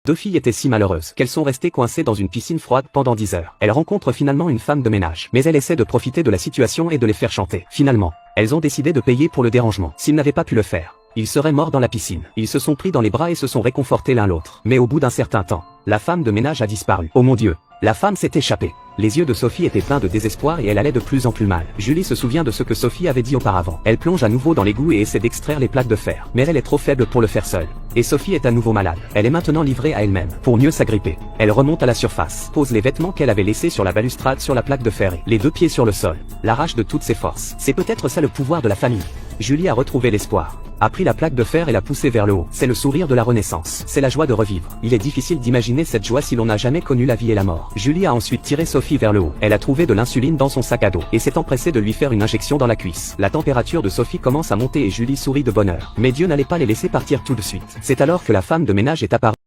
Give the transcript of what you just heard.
Deux filles étaient si malheureuses qu'elles sont restées coincées dans une piscine froide pendant 10 heures. Elles rencontrent finalement une femme de ménage, mais elle essaie de profiter de la situation et de les faire chanter. Finalement, elles ont décidé de payer pour le dérangement. S'ils n'avaient pas pu le faire, ils seraient morts dans la piscine. Ils se sont pris dans les bras et se sont réconfortés l'un l'autre. Mais au bout d'un certain temps, la femme de ménage a disparu. Oh mon Dieu, la femme s'est échappée. Les yeux de Sophie étaient pleins de désespoir et elle allait de plus en plus mal. Julie se souvient de ce que Sophie avait dit auparavant. Elle plonge à nouveau dans l'égout et essaie d'extraire les plaques de fer. Mais elle est trop faible pour le faire seule. Et Sophie est à nouveau malade. Elle est maintenant livrée à elle-même. Pour mieux s'agripper, elle remonte à la surface, pose les vêtements qu'elle avait laissés sur la balustrade sur la plaque de fer et, les deux pieds sur le sol, l'arrache de toutes ses forces. C'est peut-être ça le pouvoir de la famille. Julie a retrouvé l'espoir, a pris la plaque de fer et l'a poussée vers le haut. C'est le sourire de la renaissance. C'est la joie de revivre. Il est difficile d'imaginer cette joie si l'on n'a jamais connu la vie et la mort. Julie a ensuite tiré Sophie vers le haut. Elle a trouvé de l'insuline dans son sac à dos et s'est empressée de lui faire une injection dans la cuisse. La température de Sophie commence à monter et Julie sourit de bonheur. Mais Dieu n'allait pas les laisser partir tout de suite. C'est alors que la femme de ménage est apparue.